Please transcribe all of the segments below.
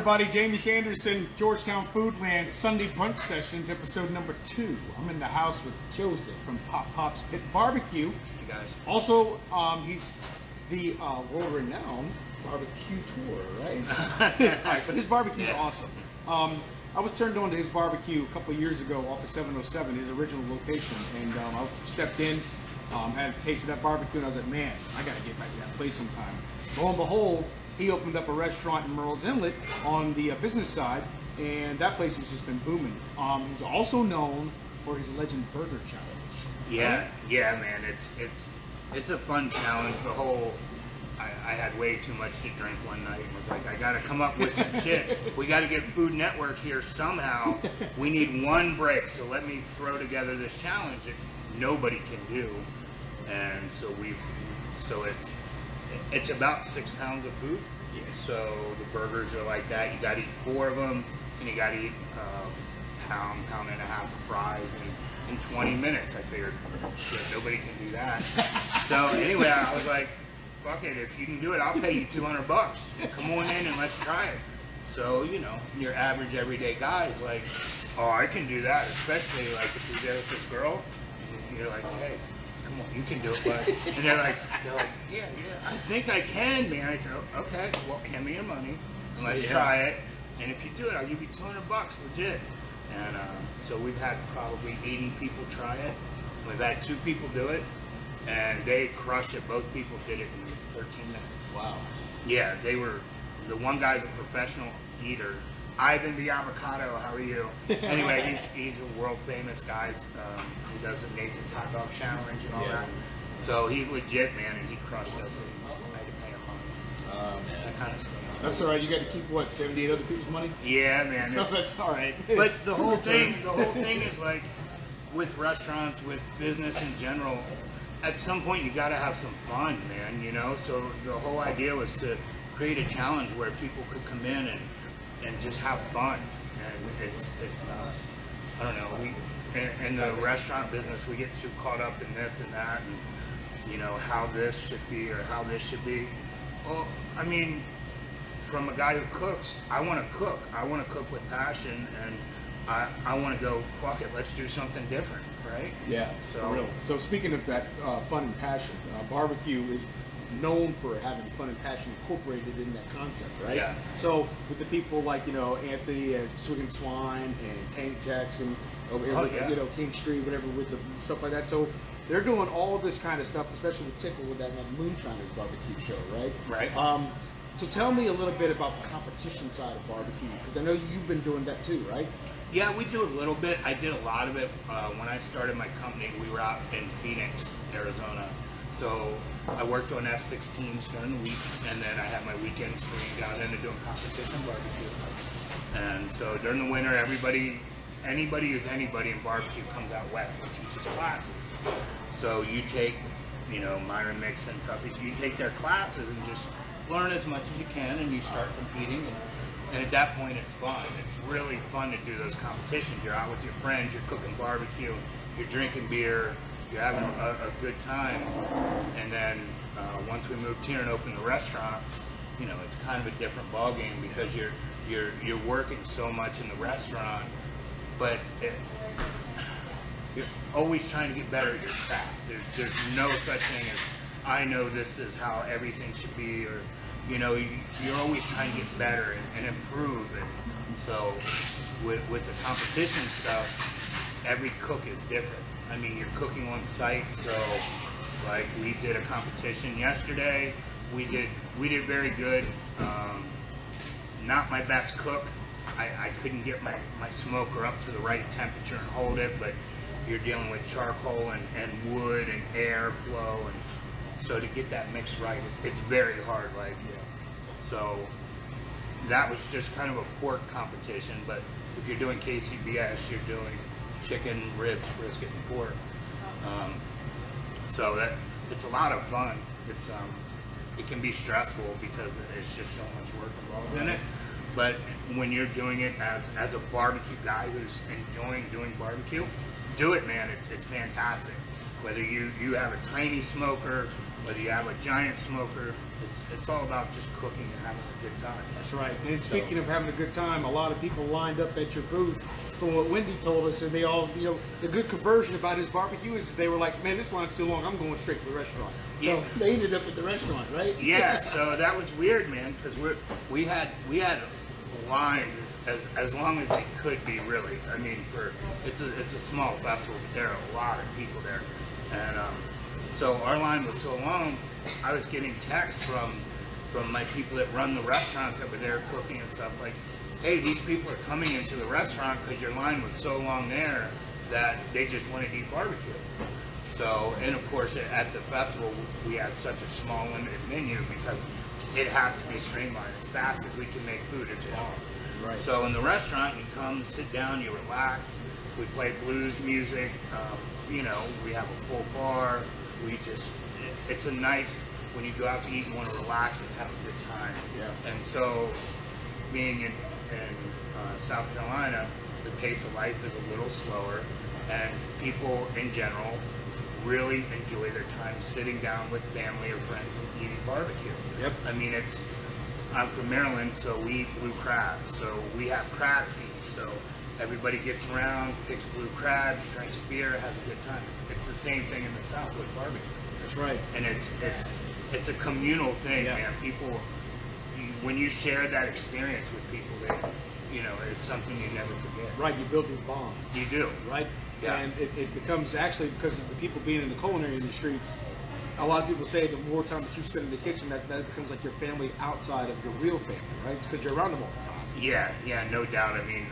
everybody, Jamie Sanderson, Georgetown Foodland, Sunday Brunch Sessions, episode number 2. I'm in the house with Joseph from Pop's Pit Barbecue. Hey guys. Also, he's the world-renowned barbecue tour, right? Right, but his barbecue is awesome. I was turned on to his barbecue a couple of years ago off of 707, his original location, and I stepped in, had a taste of that barbecue, and I was like, man, I got to get back to that place sometime. Lo and behold, he opened up a restaurant in Merle's Inlet on the business side, and that place has just been booming. He's also known for his Legend Burger Challenge. Yeah, man, it's a fun challenge. The whole, I had way too much to drink one night and was like, I gotta come up with some shit. We gotta get Food Network here somehow. We need one break, so let me throw together this challenge that nobody can do. And so it's about 6 pounds of food. Yeah. So the burgers are like that. You got to eat 4 of them, and you got to eat pound and a half of fries in 20 minutes. I figured, shit, nobody can do that. So anyway, I was like, fuck it. If you can do it, I'll pay you $200. Come on in and let's try it. So, you know, your average everyday guy is like, oh, I can do that. Especially like if you're there with this girl, and you're like, hey, come on, you can do it, bud. And they're like, yeah, I think I can, man. I said, okay, well, hand me your money and let's try it. And if you do it, I'll give you $200, legit. And so we've had probably 80 people try it. We've had 2 people do it, and they crushed it. Both people did it in 13 minutes. Wow. Yeah, they were. The one guy's a professional eater. Ivan the Avocado, how are you? Anyway, he's a world famous guy. He does the Nathan Hot Dog Challenge and all that. So he's legit, man, and he crushed us. And I had to pay him money. That kind of stuff. That's all right. You got to keep what, 78 other people's money? Yeah, man. So that's all right. But the whole thing is like with restaurants, with business in general. At some point, you got to have some fun, man. You know. So the whole idea was to create a challenge where people could come in and just have fun. And it's I don't know, in the restaurant business, we get too caught up in this and that, and, you know, how this should be or how this should be. Well, I mean, from a guy who cooks, I want to cook. I want to cook with passion, and I want to go, fuck it, let's do something different, right? Yeah, for real. So speaking of that fun and passion, barbecue is known for having fun and passion incorporated in that concept, right? Yeah. So with the people like, you know, Anthony at Swig and Swine and Tank Jackson over here, you know, King Street, whatever, with the stuff like that. So they're doing all of this kind of stuff, especially with Tickle with that Moonshiners barbecue show, right? Right. So tell me a little bit about the competition side of barbecue, because I know you've been doing that too, right? Yeah, we do a little bit. I did a lot of it when I started my company. We were out in Phoenix, Arizona. So I worked on F-16s during the week, and then I had my weekends free down into doing competition barbecue. And so during the winter, anybody who's anybody in barbecue comes out west and teaches classes. So you take, you know, Myron Mix and Tuffy, you take their classes and just learn as much as you can, and you start competing. And at that point, it's fun. It's really fun to do those competitions. You're out with your friends, you're cooking barbecue, you're drinking beer, you're having a good time. And then once we moved here and opened the restaurants, you know, it's kind of a different ballgame because you're working so much in the restaurant, but you're always trying to get better at your craft. There's no such thing as I know this is how everything should be, or you know, you're always trying to get better and improve. And so with the competition stuff, every cook is different. I mean, you're cooking on site, so like we did a competition yesterday. We did very good. Not my best cook. I couldn't get my smoker up to the right temperature and hold it, but you're dealing with charcoal and wood and air flow, and so to get that mix right, it's very hard. So that was just kind of a pork competition, but if you're doing KCBS, you're doing chicken, ribs, brisket, and pork. So that it's a lot of fun. It can be stressful because there's just so much work involved in it. But when you're doing it as a barbecue guy who's enjoying doing barbecue, do it, man. It's fantastic. Whether you have a tiny smoker, whether you have a giant smoker, it's all about just cooking and having a good time. That's right. And speaking of having a good time, a lot of people lined up at your booth from what Wendy told us, and they all, you know, the good conversion about his barbecue is they were like, man, this line's too long, I'm going straight to the restaurant. So Yeah. they ended up at the restaurant, right? Yeah, so that was weird, man, because we had lines as long as they could be, really. I mean, it's a small festival, but there are a lot of people there, and so our line was so long. I was getting texts from my people that run the restaurants that were there cooking and stuff, like, hey, these people are coming into the restaurant because your line was so long there that they just wanted to eat barbecue. So, and of course, at the festival, we had such a small, limited menu because it has to be streamlined. As fast as we can make food, it's long. Right. So in the restaurant, you come, sit down, you relax. We play blues music. You know, we have a full bar. It's a nice, when you go out to eat, you want to relax and have a good time. Yeah. And so, being in South Carolina, the pace of life is a little slower, and people in general really enjoy their time sitting down with family or friends and eating barbecue. Yep. I mean, I'm from Maryland, so we eat blue crab. So we have crab feasts. So everybody gets around, picks blue crabs, drinks beer, has a good time. It's the same thing in the South with barbecue. That's right. And it's a communal thing, Yeah. man. People, when you share that experience with people, you know, it's something you never forget. Right, you build these bonds. You do. Right? Yeah. And it becomes, actually, because of the people being in the culinary industry, a lot of people say the more time that you spend in the kitchen, that becomes like your family outside of your real family, right? It's because you're around them all the time. Yeah, no doubt. I mean,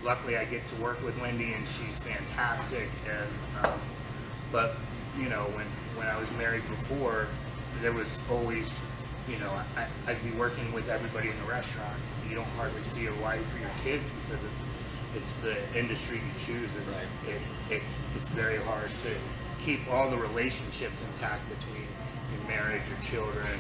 luckily I get to work with Wendy, and she's fantastic. And but you know, when I was married before, there was always, you know, I'd be working with everybody in the restaurant. You don't hardly see your wife or your kids because it's the industry you choose. It's very hard to keep all the relationships intact between your marriage, your children,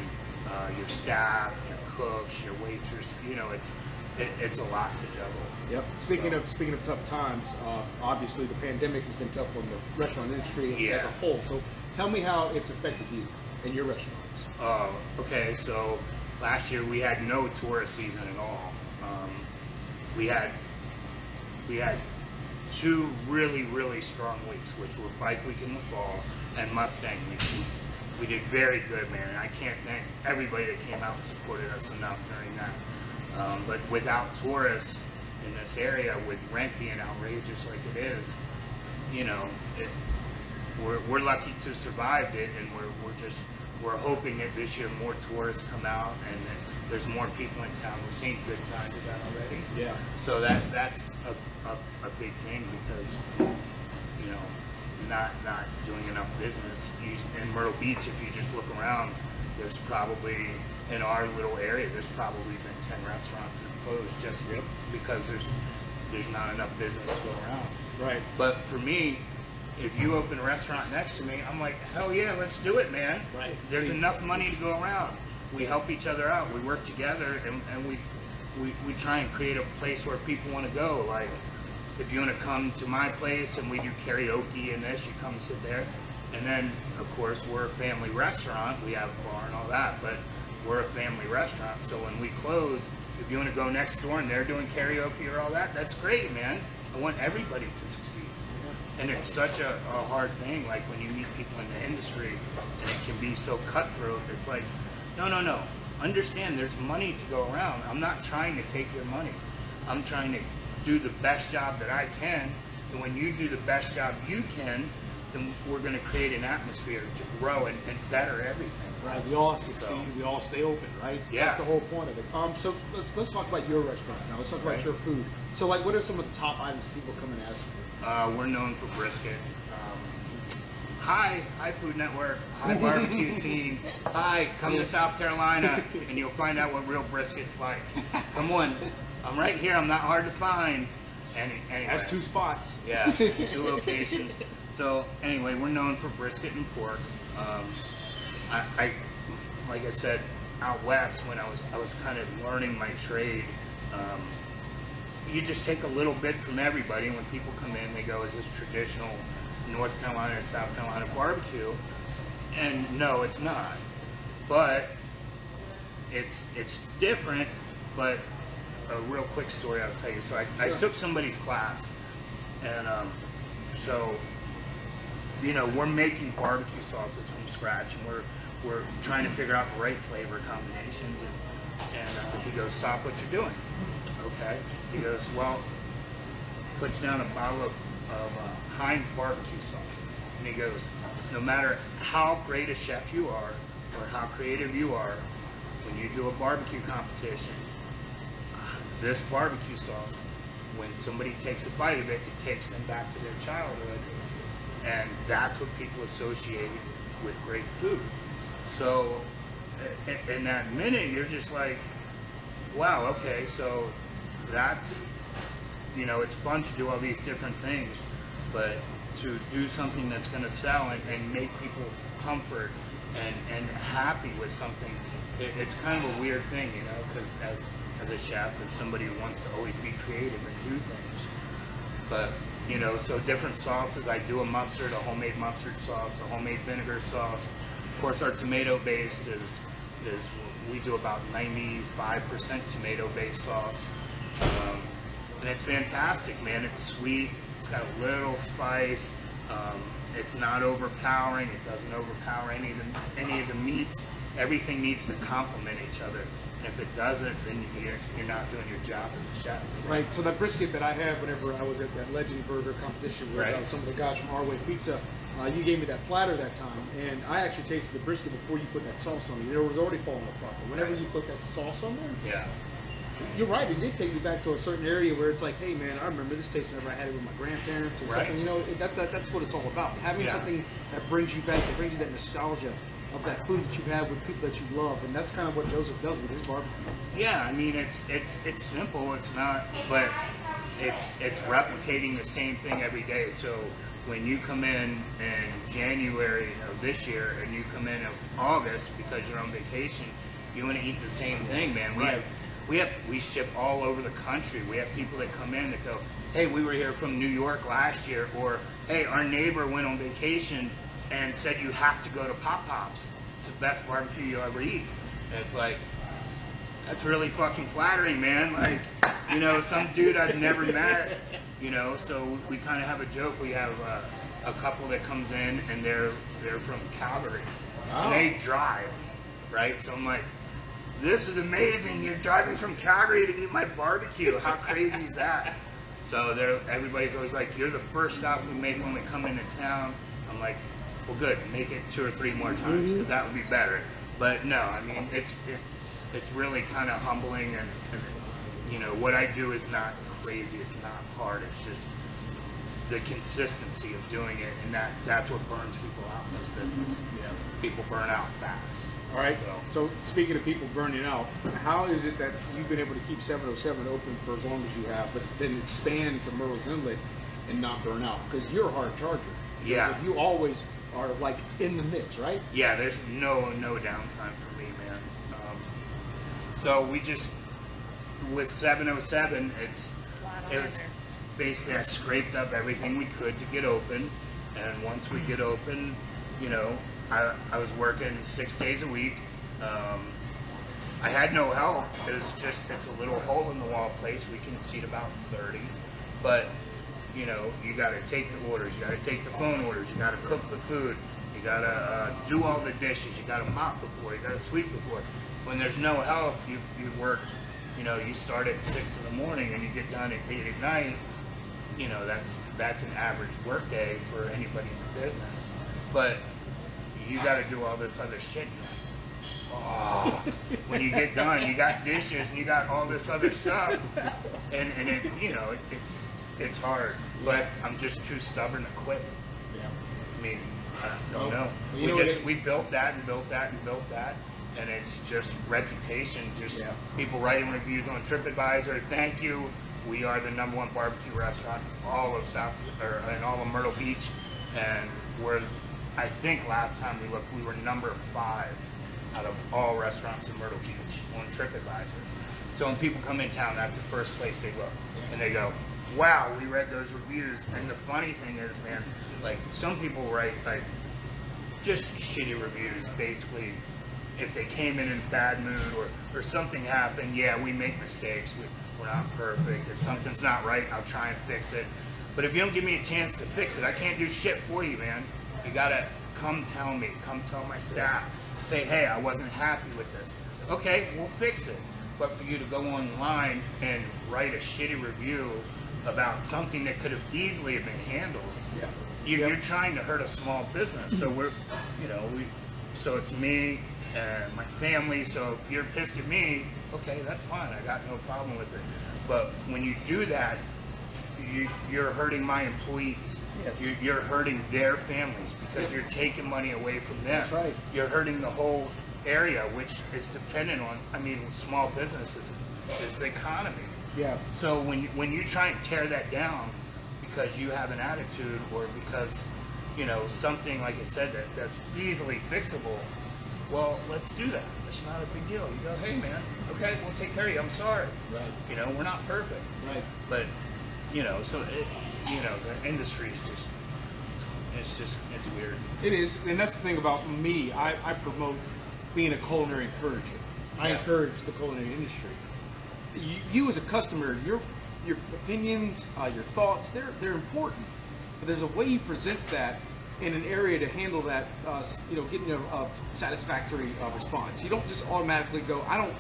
your staff, your cooks, your waitress. You know, it's a lot to juggle. Yep. Speaking of tough times, obviously the pandemic has been tough on the restaurant industry as a whole. So tell me how it's affected you and your restaurants. Okay, so last year we had no tourist season at all. We had 2 really strong weeks, which were Bike Week in the fall and Mustang Week. We did very good, man. And I can't thank everybody that came out and supported us enough during that. But without tourists in this area, with rent being outrageous like it is, you know, we're lucky to have survived it, and we're hoping that this year more tourists come out and that there's more people in town. We're seeing good signs of that already. Yeah. So that's a big thing, because, you know, not doing enough business. In Myrtle Beach, if you just look around, there's probably, in our little area, there's probably been 10 restaurants that have closed just because there's not enough business to go around. Right. But for me, if you open a restaurant next to me, I'm like, hell yeah, let's do it, man. Right. There's enough money to go around. We help each other out. We work together, and we try and create a place where people want to go. Like, if you want to come to my place and we do karaoke and this, you come sit there. And then, of course, we're a family restaurant. We have a bar and all that, but we're a family restaurant. So when we close, if you want to go next door and they're doing karaoke or all that, that's great, man. I want everybody to succeed. And it's such a hard thing, like when you meet people in the industry and it can be so cutthroat. It's like, no. Understand, there's money to go around. I'm not trying to take your money. I'm trying to do the best job that I can. And when you do the best job you can, then we're going to create an atmosphere to grow and better everything. Right. We all succeed. We all stay open. Right. Yeah. That's the whole point of it. So let's talk about your restaurant now. Let's talk about your food. So, like, what are some of the top items people come and ask for? We're known for brisket. Hi Food Network. Hi barbecue scene. Hi, come to South Carolina and you'll find out what real brisket's like. Come on, I'm right here. I'm not hard to find. Anyway, That's 2 spots. Yeah, 2 locations. So anyway, we're known for brisket and pork. I like I said, out west when I was kind of learning my trade. You just take a little bit from everybody, and when people come in, they go, "Is this traditional North Carolina or South Carolina barbecue. And no, it's not. But it's different. But a real quick story I'll tell you. So I took somebody's class, and so we're making barbecue sauces from scratch, and we're trying to figure out the right flavor combinations. And he goes, "Stop what you're doing." Okay. He goes, "Well," puts down a bottle of Heinz barbecue sauce, and he goes, "No matter how great a chef you are or how creative you are, when you do a barbecue competition, this barbecue sauce, when somebody takes a bite of it, it takes them back to their childhood, and that's what people associate with great food." So in that minute, you're just like, wow, okay, so that's, it's fun to do all these different things, but to do something that's going to sell and make people comfort and happy with something, it's kind of a weird thing, because as a chef, as somebody who wants to always be creative and do things. But, so different sauces. I do a mustard, a homemade mustard sauce, a homemade vinegar sauce. Of course, our tomato-based is we do about 95% tomato-based sauce. And it's fantastic, man. It's sweet. It's got a little spice. It's not overpowering. It doesn't overpower any of the meats. Everything needs to complement each other. And if it doesn't, then you're not doing your job as a chef. Right. So that brisket that I had whenever I was at that Legend Burger competition with Right. some of the guys from Our Way Pizza, you gave me that platter that time, and I actually tasted the brisket before you put that sauce on it. It was already falling apart. But whenever you put that sauce on there, Yeah. you're right. It did take me back to a certain area where it's like, hey man, I remember this taste whenever I had it with my grandparents or Right. something. That's what it's all about. Having something that brings you back, that brings you that nostalgia of that food that you've had with people that you love, and that's kind of what Joseph does with his barbecue. Yeah, I mean it's simple. It's not, but it's replicating the same thing every day. So when you come in January of this year and you come in August because you're on vacation, you want to eat the same thing, man. We ship all over the country. We have people that come in that go, "Hey, we were here from New York last year," or "Hey, our neighbor went on vacation and said you have to go to Pop Pop's. It's the best barbecue you'll ever eat." And it's like, that's really fucking flattering, man. Like, some dude I've never met, so we kind of have a joke. We have a couple that comes in and they're from Calgary. Wow. And they drive, right? So I'm like, this is amazing. You're driving from Calgary to eat my barbecue. How crazy is that? So everybody's always like, you're the first stop we make when we come into town. I'm like, well, good. Make it 2 or 3 more times, because that would be better. But no, I mean, it's really kind of humbling, and what I do is not crazy. It's not hard. It's just the consistency of doing it, and that's what burns people out in this business. Yeah. People burn out fast. All right. So speaking of people burning out, how is it that you've been able to keep 707 open for as long as you have, but then expand to Myrtle's Inlet and not burn out? Because you're a hard charger. Yeah. Like, you always are like in the mix, right? Yeah. There's no downtime for me, man. So we just, with 707, it was basically, I scraped up everything we could to get open, and once we get open, I was working 6 days a week. I had no help. It's a little hole in the wall place. We can seat about 30, but you got to take the orders. You got to take the phone orders. You got to cook the food. You got to do all the dishes. You got to mop the floor. You got to sweep the floor. When there's no help, you've worked. You start at 6 in the morning and you get done at 8 at night. That's an average work day for anybody in the business. But you got to do all this other shit. Oh, when you get done, you got dishes and you got all this other stuff, and it's hard. But I'm just too stubborn to quit. Yeah. I mean, I don't know. We built that and built that and built that, and it's just reputation. People writing reviews on TripAdvisor. Thank you. We are the #1 barbecue restaurant in all of Myrtle Beach, and I think last time we looked, we were number 5 out of all restaurants in Myrtle Beach on TripAdvisor. So when people come in town, that's the first place they look, and they go, wow, we read those reviews. And the funny thing is, man, like some people write like just shitty reviews. Basically, if they came in bad mood or something happened, yeah, we make mistakes. We're not perfect. If something's not right, I'll try and fix it. But if you don't give me a chance to fix it, I can't do shit for you, man. You gotta come tell me, come tell my staff. Say, hey, I wasn't happy with this. Okay, we'll fix it. But for you to go online and write a shitty review about something that could have easily have been handled, you're trying to hurt a small business. So so it's me and my family. So if you're pissed at me, okay, that's fine. I got no problem with it. But when you do that, you're hurting my employees. Yes. You're hurting their families because you're taking money away from them. That's right. You're hurting the whole area, which is dependent on, small businesses is the economy. Yeah. So when you try and tear that down because you have an attitude or because, something, like I said, that's easily fixable, well, let's do that. It's not a big deal. You go, hey, man, okay, we'll take care of you. I'm sorry. Right. We're not perfect. Right. But, so, the industry is it's weird. It is, and that's the thing about me. I promote being a culinary encourager. I encourage the culinary industry. You as a customer, your opinions, your thoughts, they're important. But there's a way you present that in an area to handle that, getting a satisfactory response. You don't just automatically go, I don't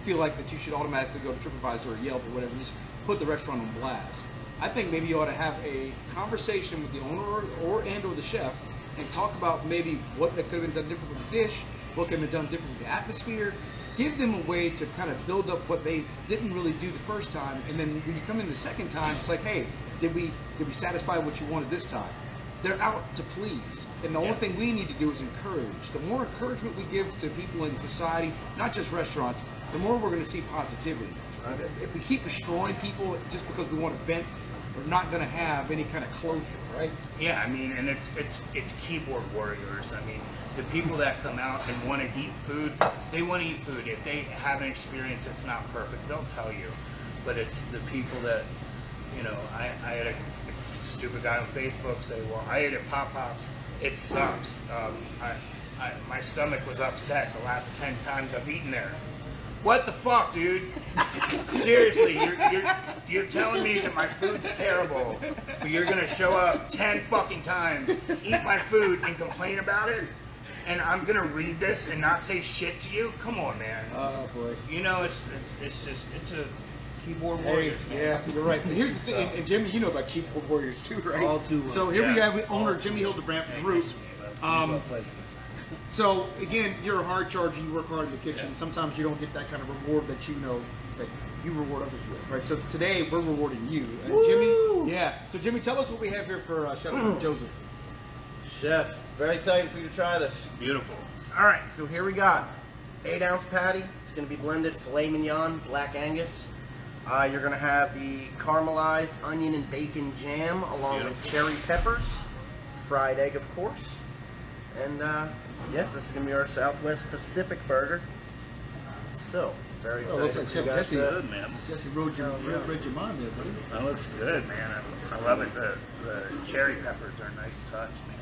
feel like that you should automatically go to TripAdvisor or Yelp or whatever, and just put the restaurant on blast. I think maybe you ought to have a conversation with the owner or the chef and talk about maybe what that could have been done different with the dish, what could have been done different with the atmosphere. Give them a way to kind of build up what they didn't really do the first time, and then when you come in the second time, it's like, hey, did we satisfy what you wanted this time? They're out to please, and the only thing we need to do is encourage. The more encouragement we give to people in society, not just restaurants, the more we're going to see positivity. Right? If we keep destroying people just because we want to vent, we're not going to have any kind of closure, right? Yeah, and it's keyboard warriors. The people that come out and want to eat food, they want to eat food. If they have an experience that's not perfect, they'll tell you. But it's the people that, I had a stupid guy on Facebook say, well, I ate at Pop Pop's, it sucks. My stomach was upset the last 10 times I've eaten there. What the fuck, dude? Seriously, you're telling me that my food's terrible, but you're gonna show up 10 fucking times, eat my food, and complain about it? And I'm gonna read this and not say shit to you? Come on, man. Oh boy. It's a keyboard warriors. Man. Yeah, you're right. And here's the thing, and Jimmy, you know about keyboard warriors too, right? All too well. So here we have owner Jimmy Hildebrandt from Root. So again, you're a hard charger. You work hard in the kitchen. Yeah. Sometimes you don't get that kind of reward that that you reward others with, right? So today we're rewarding you, and Jimmy. Yeah. So Jimmy, tell us what we have here for Chef Joseph. Chef, very excited for you to try this. Beautiful. All right, so here we got 8-ounce patty. It's going to be blended filet mignon, black Angus. You're going to have the caramelized onion and bacon jam along with cherry peppers, fried egg, of course. And this is going to be our Southwest Pacific burger. So, very excited. Looks like Chef Jesse, good, man. Jesse read your mind there, buddy. That looks good, man. I love it. The cherry peppers are a nice touch, man.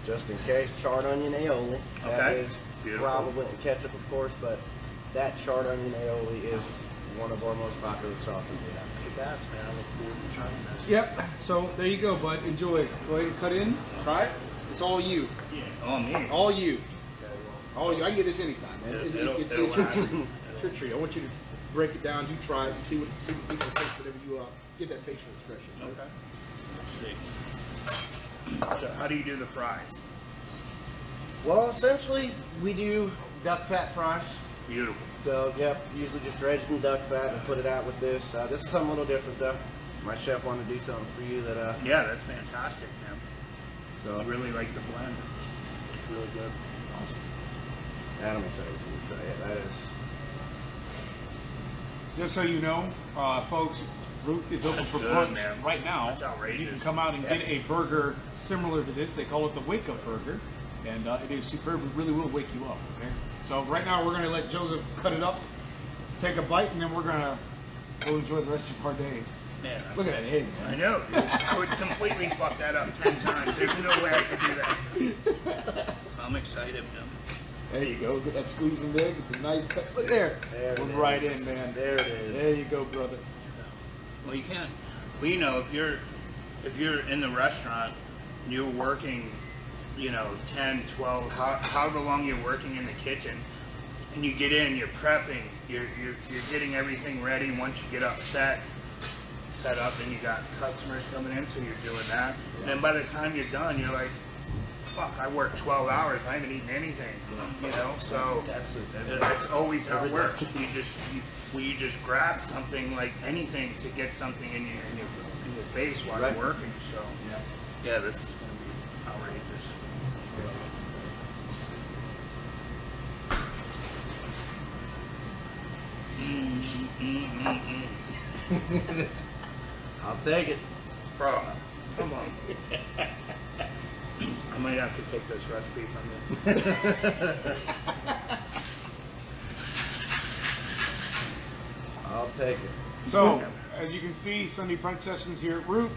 Just in case, charred onion aioli. That is beautiful. Probably, and ketchup, of course, but that charred onion aioli is one of our most popular sauces we have. The best, man. I look forward to trying this. Yep. So there you go, bud. Enjoy. Go ahead and cut in. Try it. It's all you. Yeah. All me. All you. Okay, well, all you. I can get this anytime, man. It's your treat. I want you to break it down. You try it and see what people think whenever you get that facial expression. Okay. Let's see. So how do you do the fries? Well, essentially, we do duck fat fries. Beautiful. So, usually just dredged in duck fat and put it out with this. This is something a little different, though. My chef wanted to do something for you that... yeah, that's fantastic, man. So I really like the blend. It's really good. Awesome. I'm excited for you to try it. That is... Just so you know, folks, Root is open for brunch right now. That's outrageous. You can come out and get a burger similar to this. They call it the Wake Up Burger, and it is superb. It really will wake you up. Okay. So right now we're going to let Joseph cut it up, take a bite, and then we'll enjoy the rest of our day. Man, Look at that egg, I man. know, dude. I would completely fuck that up 10 times. There's no way I could do that. I'm excited, man. There you go. Get that squeezing egg. Get the knife cut. Look there. There it We're is. right in, man. There it is. There you go, brother. Well, you can't. Well, you know, if you're in the restaurant, you're working, you know, 10, 12, however long you're working in the kitchen, and you get in, you're prepping, you're getting everything ready. Once you get set up, and you got customers coming in, so you're doing that. And then by the time you're done, you're like, fuck, I worked 12 hours, I haven't eaten anything, you know. So that's always how it works. You just grab something, like anything, to get something in your face while you're working. So yeah, this is gonna be outrageous. I'll take it. Bro, come on. I might have to take this recipe from you. I'll take it. So, as you can see, Sunday brunch sessions here at Root,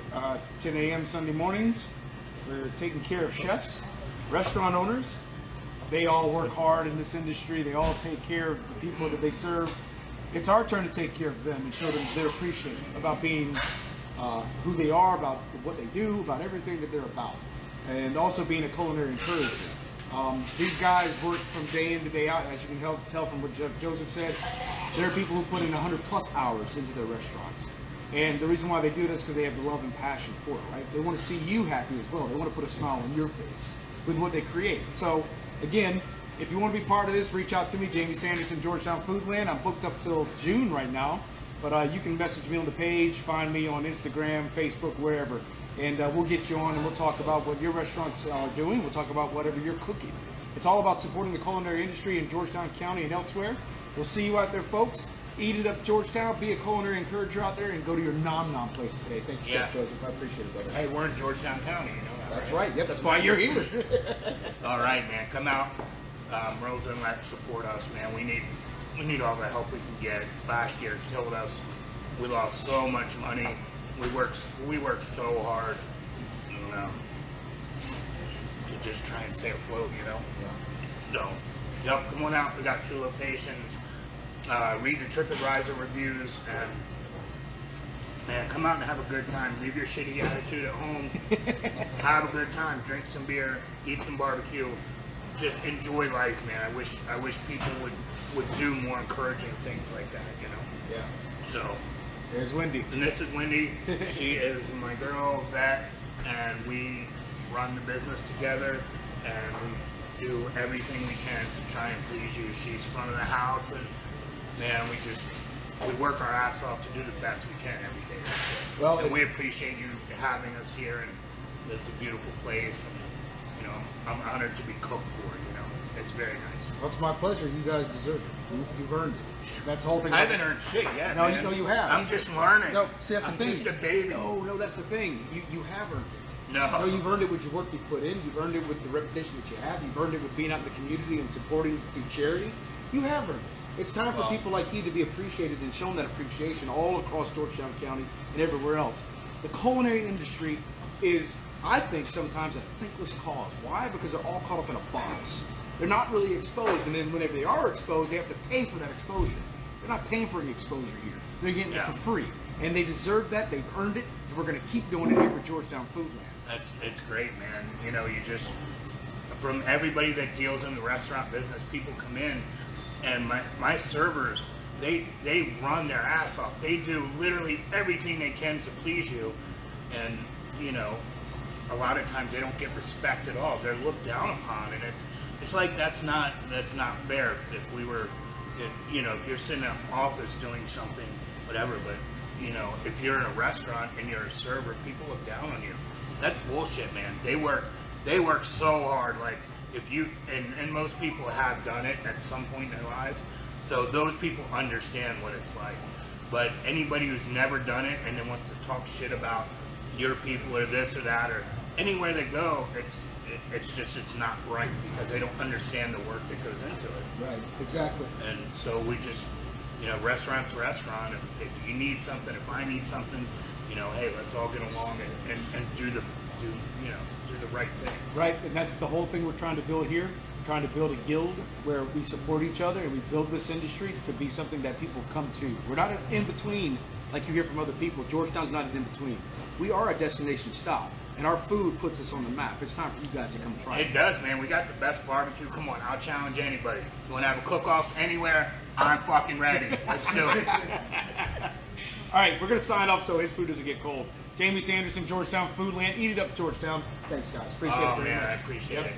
10 a.m. Sunday mornings. We're taking care of chefs, restaurant owners. They all work hard in this industry. They all take care of the people that they serve. It's our turn to take care of them and show them their appreciation about being who they are, about what they do, about everything that they're about, and also being a culinary encourager. These guys work from day in to day out. As you can tell from what Chef Joseph said, there are people who put in 100+ hours into their restaurants. And the reason why they do this is because they have the love and passion for it, right? They want to see you happy as well. They want to put a smile on your face with what they create. So, again, if you want to be part of this, reach out to me, Jamie Sanderson, Georgetown Foodland. I'm booked up till June right now, but you can message me on the page, find me on Instagram, Facebook, wherever, and we'll get you on and we'll talk about what your restaurants are doing. We'll talk about whatever you're cooking. It's all about supporting the culinary industry in Georgetown County and elsewhere. We'll see you out there, folks. Eat it up, Georgetown. Be a culinary encourager out there and go to your nom place today. Thank you, Chef Joseph. I appreciate it, brother. Hey, we're in Georgetown County, you know that, That's right. Yep, that's why you're here. All right, man. Come out, Rosa, and let's support us, man. We need all the help we can get. Last year killed us. We lost so much money. We worked so hard, you know, to just try and stay afloat, you know. So, yep, come on out. We got 2 locations. Read the TripAdvisor reviews, and man, come out and have a good time. Leave your shitty attitude at home. Have a good time. Drink some beer. Eat some barbecue. Just enjoy life, man. I wish people would do more encouraging things like that, you know. Yeah. So There's Wendy. and this is Wendy. She is my girl, Vet, and we run the business together, and we do everything we can to try and please you. She's front of the house, and man, we work our ass off to do the best we can every day. Well, and we appreciate you having us here, and this is a beautiful place. And, you know, I'm honored to be cooked for. You know, it's very nice. Well, it's my pleasure. You guys deserve it. You've earned it. That's the whole thing. I haven't earned shit yet. No, man. you have. I'm just learning. No, see, that's the thing. I'm just a baby. No, that's the thing. You have earned it. No. You've earned it with your work you've put in. You've earned it with the reputation that you have. You've earned it with being out in the community and supporting through charity. You have earned it. It's time for people like you to be appreciated and shown that appreciation all across Georgetown County and everywhere else. The culinary industry is, I think, sometimes a thankless cause. Why? Because they're all caught up in a box. They're not really exposed, and then whenever they are exposed, they have to pay for that exposure. They're not paying for any exposure here. They're getting it for free. And they deserve that. They've earned it. And we're going to keep doing it here at Georgetown Foodland. It's great, man. You know, you just, from everybody that deals in the restaurant business, people come in, and my servers, they run their ass off. They do literally everything they can to please you, and you know, a lot of times they don't get respect at all. They're looked down upon, and it's like that's not fair. If we were, you know, if you're sitting in an office doing something, whatever, but you know, if you're in a restaurant and you're a server, people look down on you. That's bullshit, man. They work so hard. Like, if you, and most people have done it at some point in their lives, so those people understand what it's like. But anybody who's never done it and then wants to talk shit about your people or this or that or anywhere they go, it's not right, because they don't understand the work that goes into it. Right, exactly. And so we just you know, restaurant to restaurant. If you need something, if I need something, you know, hey, let's all get along and do the right thing. Right, and that's the whole thing we're trying to build here. We're trying to build a guild where we support each other and we build this industry to be something that people come to. We're not an in-between like you hear from other people. Georgetown's not an in-between. We are a destination stop, and our food puts us on the map. It's time for you guys to come try it. It does, man. We got the best barbecue. Come on, I'll challenge anybody. You want to have a cook-off anywhere? I'm fucking ready. Let's do it. All right, we're going to sign off so his food doesn't get cold. Jamie Sanderson, Georgetown Foodland. Eat it up, Georgetown. Thanks, guys. Appreciate it very man, much. I appreciate it.